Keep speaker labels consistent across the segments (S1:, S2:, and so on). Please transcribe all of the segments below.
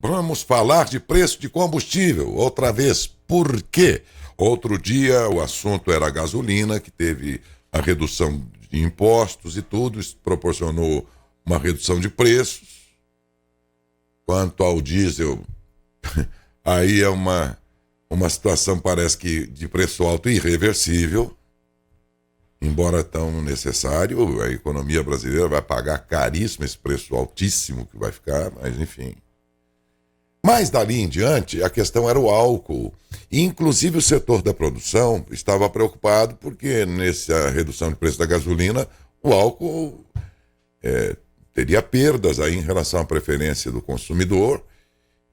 S1: Vamos falar de preço de combustível, outra vez. Por quê? Outro dia o assunto era a gasolina, que teve a redução de impostos e tudo, isso proporcionou uma redução de preços. Quanto ao diesel, aí é uma situação, parece que, de preço alto irreversível, embora tão necessário, a economia brasileira vai pagar caríssimo esse preço altíssimo que vai ficar, mas enfim. Mas dali em diante, a questão era o álcool. E, inclusive, o setor da produção estava preocupado porque, nessa redução de preço da gasolina, o álcool teria perdas aí em relação à preferência do consumidor.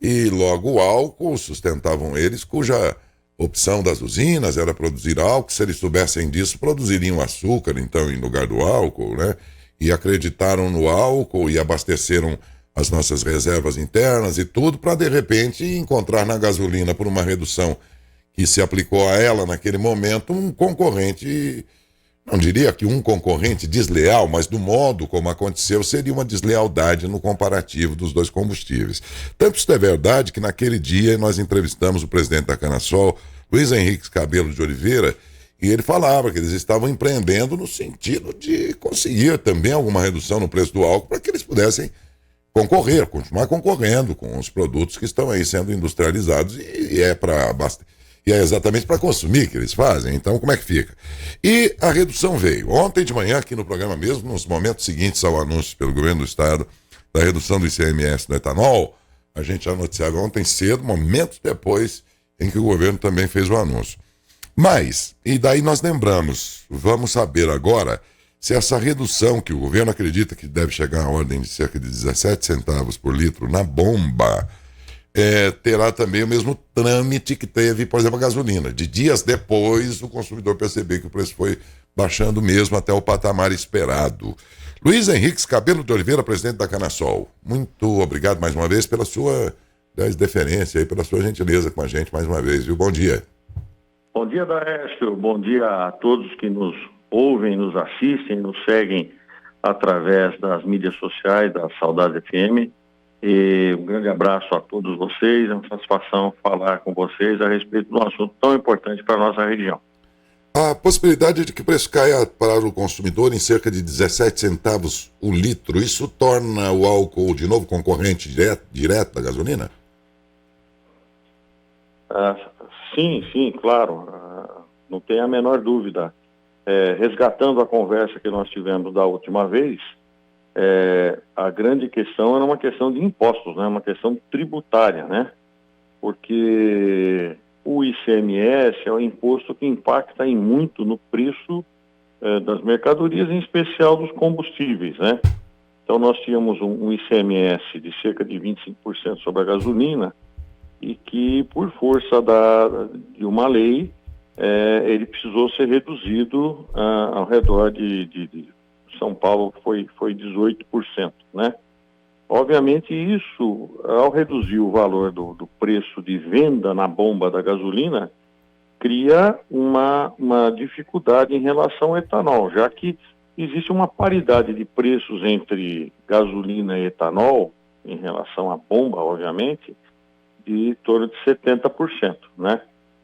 S1: E logo o álcool sustentavam eles, cuja opção das usinas era produzir álcool. Se eles soubessem disso, produziriam açúcar, então, em lugar do álcool, né? E acreditaram no álcool e abasteceram as nossas reservas internas e tudo, para de repente encontrar na gasolina, por uma redução que se aplicou a ela naquele momento, um concorrente, não diria que um concorrente desleal, mas do modo como aconteceu, seria uma deslealdade no comparativo dos dois combustíveis. Tanto isso é verdade que naquele dia nós entrevistamos o presidente da Canasol, Luiz Henrique Cabelo de Oliveira, e ele falava que eles estavam empreendendo no sentido de conseguir também alguma redução no preço do álcool para que eles pudessem continuar concorrendo com os produtos que estão aí sendo industrializados e é exatamente para consumir que eles fazem. Então, como é que fica? E a redução veio. Ontem de manhã, aqui no programa mesmo, nos momentos seguintes ao anúncio pelo governo do estado da redução do ICMS no etanol, a gente já noticiava ontem cedo, momentos depois em que o governo também fez o anúncio. Mas, e daí nós lembramos, vamos saber agora se essa redução que o governo acredita que deve chegar à ordem de cerca de 17 centavos por litro na bomba, terá também o mesmo trâmite que teve, por exemplo, a gasolina. De dias depois, o consumidor percebeu que o preço foi baixando mesmo até o patamar esperado. Luiz Henrique Cabelo de Oliveira, presidente da Canasol, muito obrigado mais uma vez pela sua deferência e pela sua gentileza com a gente mais uma vez, viu? Bom dia.
S2: Bom dia, Daécio. Bom dia a todos que nos ouvem, nos assistem, nos seguem através das mídias sociais da Saudade FM. E um grande abraço a todos vocês. É uma satisfação falar com vocês a respeito de um assunto tão importante para a nossa região.
S1: A possibilidade de que o preço caia para o consumidor em cerca de 17 centavos o litro, isso torna o álcool de novo concorrente direto da gasolina?
S2: Sim, claro. Não tem a menor dúvida. Resgatando a conversa que nós tivemos da última vez, a grande questão era uma questão de impostos, né? Uma questão tributária, né? Porque o ICMS é um imposto que impacta em muito no preço das mercadorias, em especial dos combustíveis, né? Então nós tínhamos um ICMS de cerca de 25% sobre a gasolina e que, por força de uma lei, ele precisou ser reduzido ao redor de São Paulo, foi 18%, né? Obviamente isso, ao reduzir o valor do preço de venda na bomba da gasolina, cria uma dificuldade em relação ao etanol, já que existe uma paridade de preços entre gasolina e etanol, em relação à bomba, obviamente, de torno de 70%, né?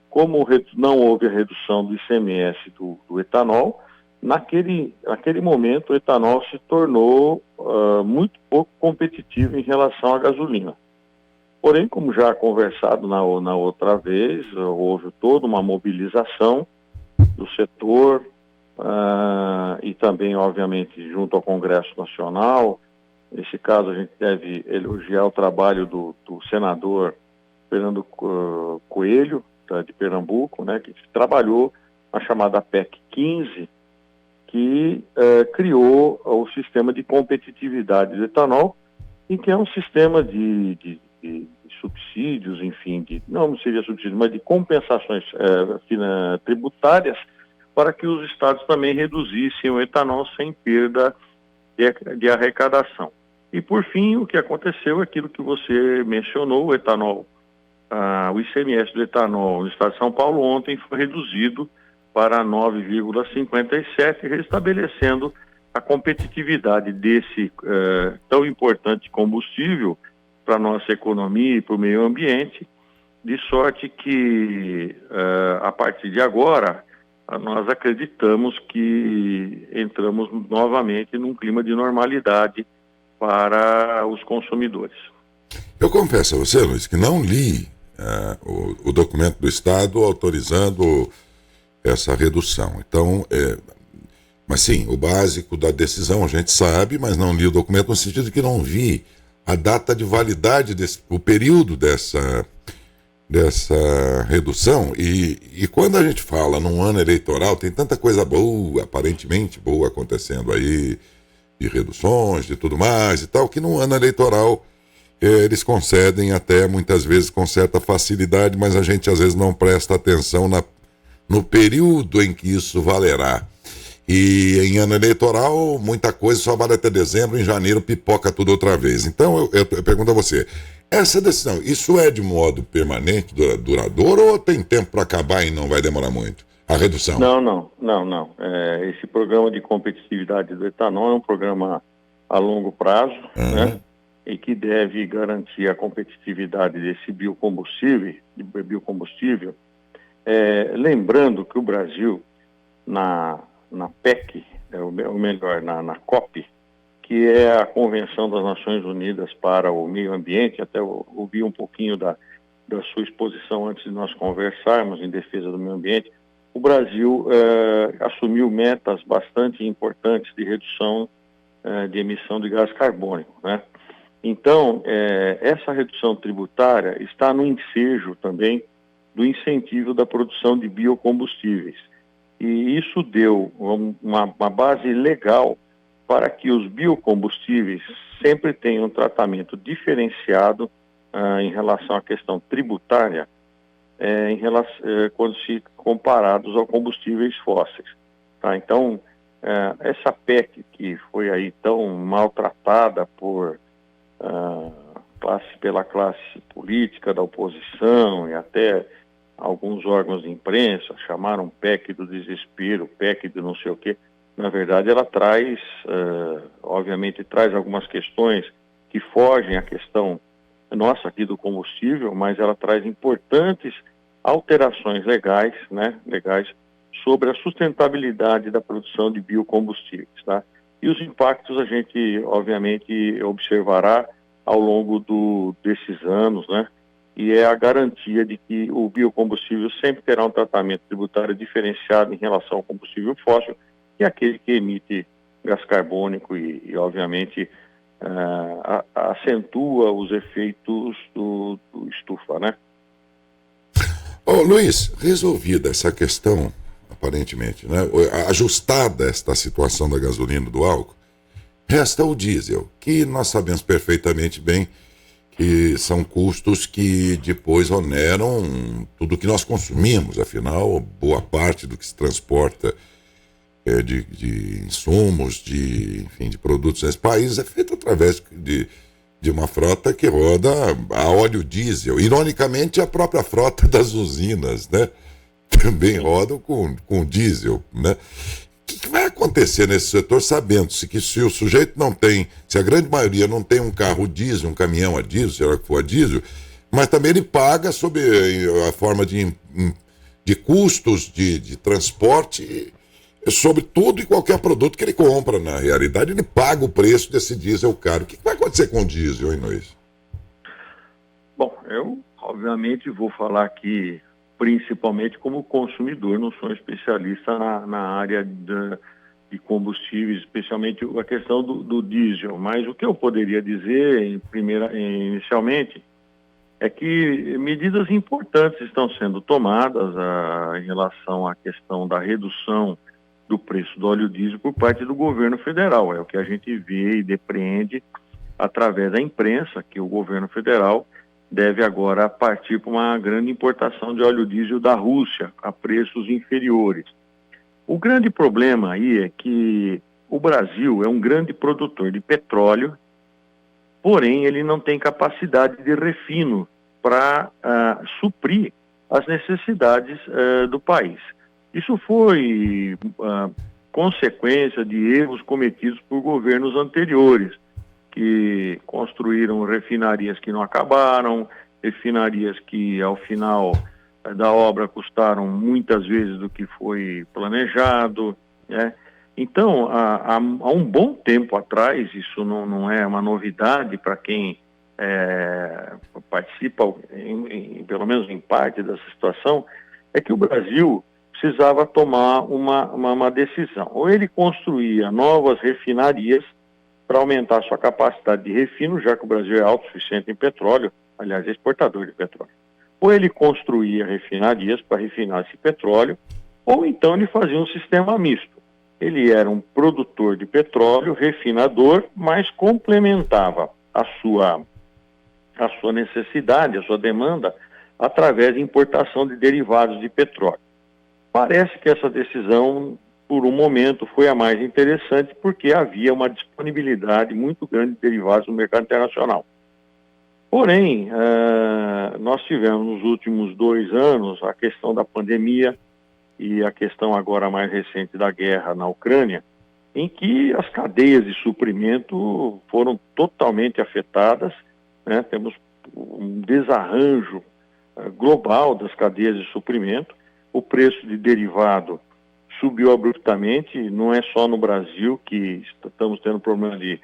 S2: Como não houve a redução do ICMS do etanol, naquele momento o etanol se tornou muito pouco competitivo em relação à gasolina. Porém, como já conversado na outra vez, houve toda uma mobilização do setor e também, obviamente, junto ao Congresso Nacional. Nesse caso, a gente deve elogiar o trabalho do senador Fernando Coelho, de Pernambuco, né, que trabalhou a chamada PEC 15, que criou o sistema de competitividade do etanol, e que é um sistema de subsídios, enfim, não seria subsídio, mas de compensações tributárias, para que os estados também reduzissem o etanol sem perda de arrecadação. E, por fim, o que aconteceu é aquilo que você mencionou: o etanol. O ICMS do etanol no estado de São Paulo ontem foi reduzido para 9,57, restabelecendo a competitividade desse tão importante combustível para a nossa economia e para o meio ambiente, de sorte que, a partir de agora, nós acreditamos que entramos novamente num clima de normalidade para os consumidores.
S1: Eu confesso a você, Luiz, que não li o documento do Estado autorizando essa redução. Então, mas sim, o básico da decisão a gente sabe, mas não li o documento no sentido de que não vi a data de validade, o período dessa redução. E quando a gente fala num ano eleitoral, tem tanta coisa boa, aparentemente boa, acontecendo aí, de reduções, de tudo mais e tal, que num ano eleitoral eles concedem até muitas vezes com certa facilidade, mas a gente às vezes não presta atenção no período em que isso valerá. E em ano eleitoral, muita coisa só vale até dezembro, em janeiro pipoca tudo outra vez. Então eu pergunto a você, essa decisão, isso é de modo permanente, duradouro, ou tem tempo para acabar e não vai demorar muito? A redução?
S2: Não. Esse programa de competitividade do etanol é um programa a longo prazo, né? E que deve garantir a competitividade desse biocombustível. Lembrando que o Brasil, na PEC, ou melhor, na COP, que é a Convenção das Nações Unidas para o Meio Ambiente, até eu ouvi um pouquinho da sua exposição antes de nós conversarmos em defesa do meio ambiente, o Brasil assumiu metas bastante importantes de redução de emissão de gás carbônico, né? Então, essa redução tributária está no ensejo também do incentivo da produção de biocombustíveis. E isso deu uma base legal para que os biocombustíveis sempre tenham um tratamento diferenciado em relação à questão tributária, quando se comparados aos combustíveis fósseis. Tá? Então, essa PEC que foi aí tão maltratada pela classe política da oposição e até alguns órgãos de imprensa, chamaram PEC do desespero, PEC do não sei o quê. Na verdade, ela obviamente traz algumas questões que fogem à questão nossa aqui do combustível, mas ela traz importantes alterações legais sobre a sustentabilidade da produção de biocombustíveis, tá? E os impactos a gente, obviamente, observará ao longo desses anos, né? E é a garantia de que o biocombustível sempre terá um tratamento tributário diferenciado em relação ao combustível fóssil, que é aquele que emite gás carbônico e obviamente, acentua os efeitos do estufa, né?
S1: Luiz, resolvida essa questão, aparentemente, né? Ajustada esta situação da gasolina e do álcool, resta o diesel, que nós sabemos perfeitamente bem que são custos que depois oneram tudo que nós consumimos. Afinal, boa parte do que se transporta de insumos, de produtos nesse país é feito através de uma frota que roda a óleo diesel. Ironicamente, a própria frota das usinas, né? Também rodam com diesel, né? O que vai acontecer nesse setor, sabendo-se que se o sujeito não tem, se a grande maioria não tem um carro diesel, um caminhão a diesel, será que for a diesel, mas também ele paga sob a forma de custos de transporte sobre tudo e qualquer produto que ele compra. Na realidade, ele paga o preço desse diesel caro. O que vai acontecer com o diesel, hein, Luiz?
S2: Bom, eu obviamente vou falar aqui principalmente como consumidor, não sou especialista na área de combustíveis, especialmente a questão do diesel, mas o que eu poderia dizer inicialmente é que medidas importantes estão sendo tomadas em relação à questão da redução do preço do óleo diesel por parte do governo federal. É o que a gente vê e depreende através da imprensa, que o governo federal deve agora partir para uma grande importação de óleo diesel da Rússia a preços inferiores. O grande problema aí é que o Brasil é um grande produtor de petróleo, porém ele não tem capacidade de refino para suprir as necessidades do país. Isso foi consequência de erros cometidos por governos anteriores, que construíram refinarias que não acabaram, refinarias que ao final da obra custaram muitas vezes do que foi planejado, né? Então, há um bom tempo atrás, isso não é uma novidade para quem participa, pelo menos em parte dessa situação, é que o Brasil precisava tomar uma decisão. Ou ele construía novas refinarias para aumentar sua capacidade de refino, já que o Brasil é autossuficiente em petróleo, aliás, é exportador de petróleo. Ou ele construía refinarias para refinar esse petróleo, ou então ele fazia um sistema misto. Ele era um produtor de petróleo, refinador, mas complementava a sua necessidade, a sua demanda, através de importação de derivados de petróleo. Parece que essa decisão, por um momento, foi a mais interessante, porque havia uma disponibilidade muito grande de derivados no mercado internacional. Porém, nós tivemos nos últimos 2 anos a questão da pandemia e a questão agora mais recente da guerra na Ucrânia, em que as cadeias de suprimento foram totalmente afetadas, né? Temos um desarranjo global das cadeias de suprimento, o preço de derivado subiu abruptamente, não é só no Brasil que estamos tendo problema de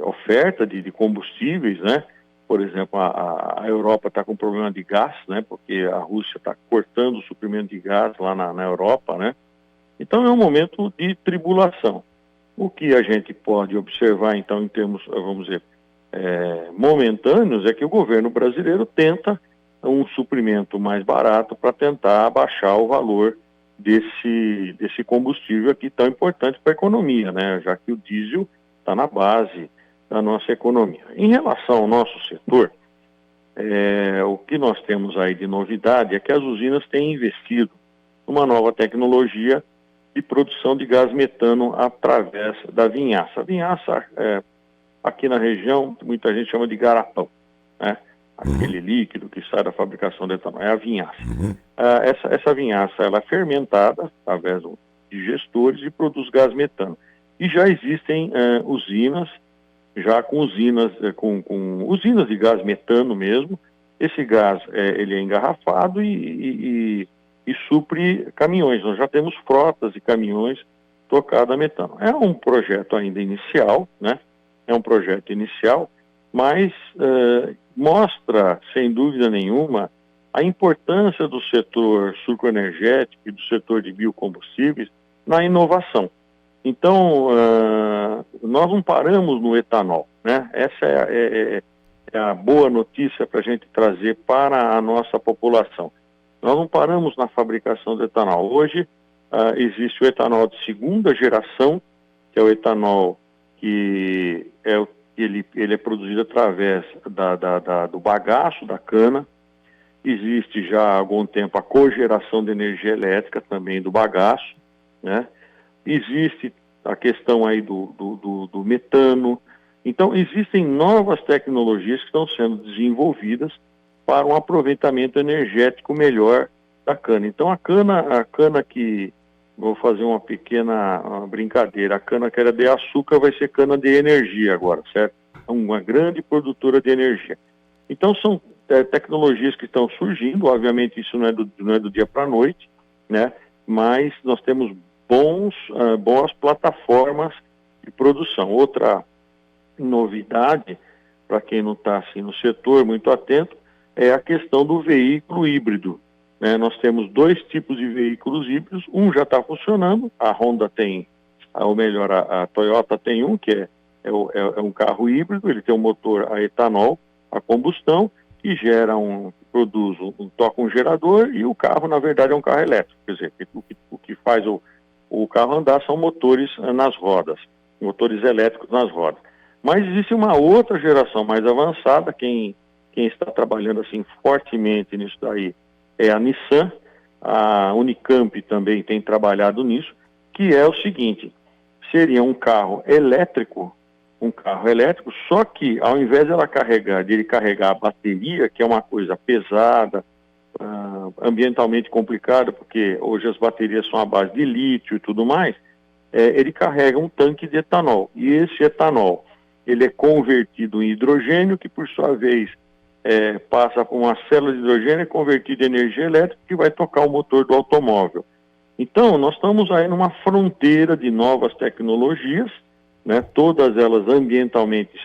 S2: oferta de combustíveis, né? Por exemplo, a Europa está com problema de gás, né? Porque a Rússia está cortando o suprimento de gás lá na Europa, né? Então é um momento de tribulação. O que a gente pode observar, então, em termos, vamos dizer, momentâneos, é que o governo brasileiro tenta um suprimento mais barato para tentar abaixar o valor desse combustível aqui tão importante para a economia, né? Já que o diesel está na base da nossa economia. Em relação ao nosso setor, o que nós temos aí de novidade é que as usinas têm investido numa nova tecnologia de produção de gás metano através da vinhaça. A vinhaça, aqui na região, muita gente chama de garapão, né? Aquele líquido que sai da fabricação de etanol, é a vinhaça. Essa vinhaça, ela é fermentada através de digestores e produz gás metano. E já existem usinas, já com usinas, com usinas de gás metano mesmo. Esse gás ele é engarrafado e supre caminhões. Nós já temos frotas de caminhões tocados a metano. É um projeto ainda inicial, né? É um projeto inicial, mas mostra, sem dúvida nenhuma, a importância do setor sucroenergético e do setor de biocombustíveis na inovação. Então, nós não paramos no etanol, né? Essa é a boa notícia para a gente trazer para a nossa população. Nós não paramos na fabricação do etanol. Hoje, existe o etanol de segunda geração, que é o etanol que ele é produzido através do bagaço da cana. Existe já há algum tempo a cogeração de energia elétrica também do bagaço, né? Existe a questão aí do metano. Então, existem novas tecnologias que estão sendo desenvolvidas para um aproveitamento energético melhor da cana. Então, a cana que, vou fazer uma pequena brincadeira, a cana que era de açúcar vai ser cana de energia agora, certo? Uma grande produtora de energia. Então, são tecnologias que estão surgindo, obviamente isso não é do dia para a noite, né? Mas nós temos boas plataformas de produção. Outra novidade, para quem não está assim no setor muito atento, é a questão do veículo híbrido, né? Nós temos 2 tipos de veículos híbridos, um já está funcionando, a Honda tem, ou melhor, a Toyota tem um, que é um carro híbrido, ele tem um motor a etanol, a combustão, que toca um gerador, e o carro, na verdade, é um carro elétrico. Quer dizer, o que faz o carro andar são motores nas rodas, motores elétricos nas rodas. Mas existe uma outra geração mais avançada, quem está trabalhando assim fortemente nisso daí é a Nissan, a Unicamp também tem trabalhado nisso, que é o seguinte: seria um carro elétrico, só que ao invés de ele carregar a bateria, que é uma coisa pesada, ambientalmente complicada, porque hoje as baterias são à base de lítio e tudo mais, ele carrega um tanque de etanol. E esse etanol, ele é convertido em hidrogênio, que por sua vez passa por uma célula de hidrogênio, é convertido em energia elétrica, que vai tocar o motor do automóvel. Então, nós estamos aí numa fronteira de novas tecnologias, né, todas elas ambientalmente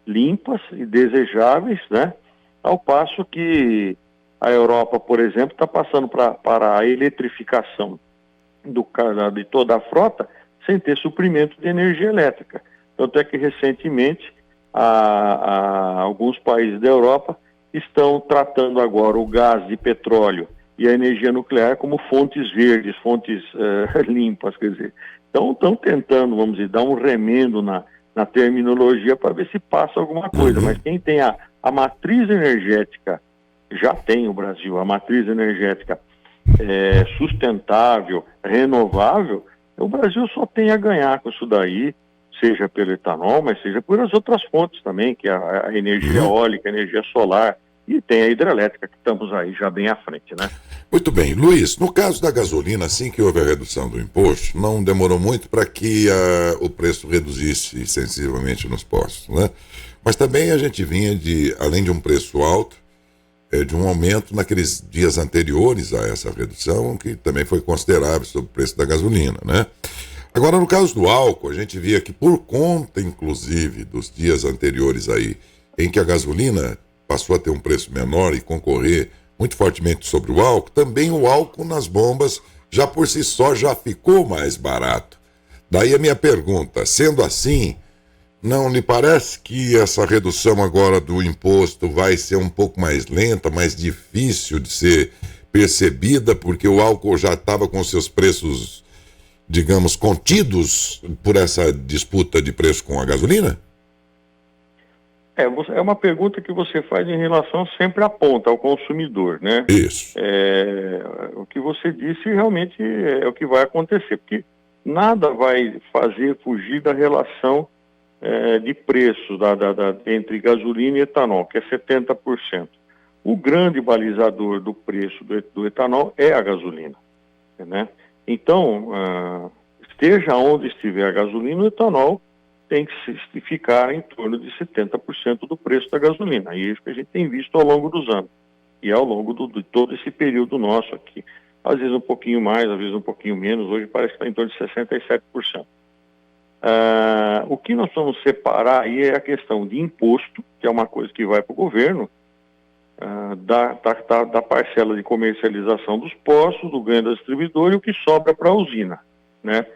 S2: limpas e desejáveis, né, ao passo que a Europa, por exemplo, está passando para a eletrificação de toda a frota sem ter suprimento de energia elétrica. Tanto é que recentemente alguns países da Europa estão tratando agora o gás de petróleo e a energia nuclear como fontes verdes, fontes limpas, quer dizer. Então estão tentando, vamos dizer, dar um remendo na terminologia para ver se passa alguma coisa, mas quem tem a matriz energética, já tem o Brasil, a matriz energética sustentável, renovável, o Brasil só tem a ganhar com isso daí, seja pelo etanol, mas seja por as outras fontes também, que é a energia eólica, a energia solar, e tem a hidrelétrica, que estamos aí já bem à frente, né?
S1: Muito bem. Luiz, no caso da gasolina, assim que houve a redução do imposto, não demorou muito para que o preço reduzisse sensivelmente nos postos, né? Mas também a gente vinha além de um preço alto, de um aumento naqueles dias anteriores a essa redução, que também foi considerável sobre o preço da gasolina, né? Agora, no caso do álcool, a gente via que por conta, inclusive, dos dias anteriores aí, em que a gasolina passou a ter um preço menor e concorrer muito fortemente sobre o álcool, também o álcool nas bombas já por si só já ficou mais barato. Daí a minha pergunta, sendo assim, não lhe parece que essa redução agora do imposto vai ser um pouco mais lenta, mais difícil de ser percebida, porque o álcool já estava com seus preços, digamos, contidos por essa disputa de preço com a gasolina?
S2: É uma pergunta que você faz em relação sempre à ponta, ao consumidor, né?
S1: Isso.
S2: O que você disse realmente é o que vai acontecer, porque nada vai fazer fugir da relação de preço entre gasolina e etanol, que é 70%. O grande balizador do preço do etanol é a gasolina, né? Então, esteja onde estiver a gasolina, o etanol tem que ficar em torno de 70% do preço da gasolina. E isso que a gente tem visto ao longo dos anos. E ao longo de todo esse período nosso aqui. Às vezes um pouquinho mais, às vezes um pouquinho menos. Hoje parece que está em torno de 67%. O que nós vamos separar aí é a questão de imposto, que é uma coisa que vai para o governo, da parcela de comercialização dos postos, do ganho da distribuidora e o que sobra para a usina, né?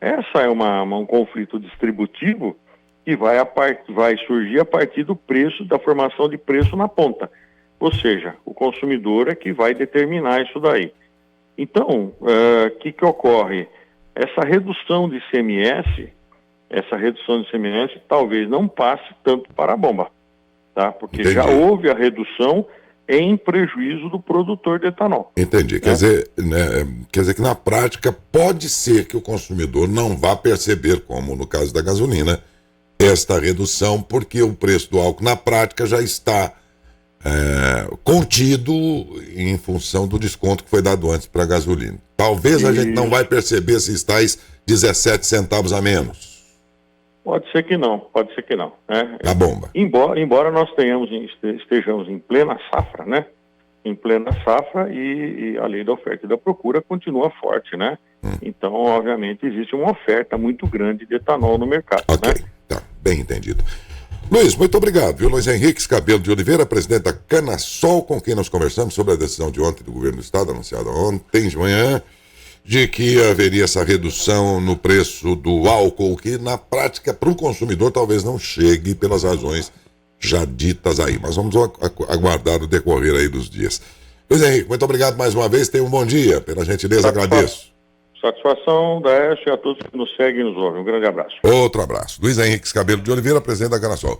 S2: Essa é um conflito distributivo que vai surgir a partir do preço, da formação de preço na ponta. Ou seja, o consumidor é que vai determinar isso daí. Então, que ocorre? Essa redução de ICMS talvez não passe tanto para a bomba, tá? Porque
S1: Entendi.
S2: Já houve a redução em prejuízo do produtor de etanol.
S1: Entendi. Quer dizer que na prática pode ser que o consumidor não vá perceber, como no caso da gasolina, esta redução, porque o preço do álcool na prática já está contido em função do desconto que foi dado antes para a gasolina. Talvez a gente não vai perceber esses tais 17 centavos a menos.
S2: Pode ser que não, né?
S1: Na bomba.
S2: Embora nós estejamos em plena safra, né? Em plena safra e a lei da oferta e da procura continua forte, né? Então, obviamente, existe uma oferta muito grande de etanol no mercado,
S1: Ok,
S2: né?
S1: tá, bem entendido. Luiz, muito obrigado, viu? Luiz Henrique Scabelo de Oliveira, presidente da Canasol, com quem nós conversamos sobre a decisão de ontem do governo do estado, anunciada ontem de manhã, de que haveria essa redução no preço do álcool, que na prática para o consumidor talvez não chegue pelas razões já ditas aí. Mas vamos aguardar o decorrer aí dos dias. Luiz Henrique, muito obrigado mais uma vez, tenha um bom dia. Pela gentileza, agradeço.
S2: Satisfação da Aécio e a todos que nos seguem e nos ouvem. Um grande abraço.
S1: Outro abraço. Luiz Henrique Scabelo de Oliveira, presidente da Canasol.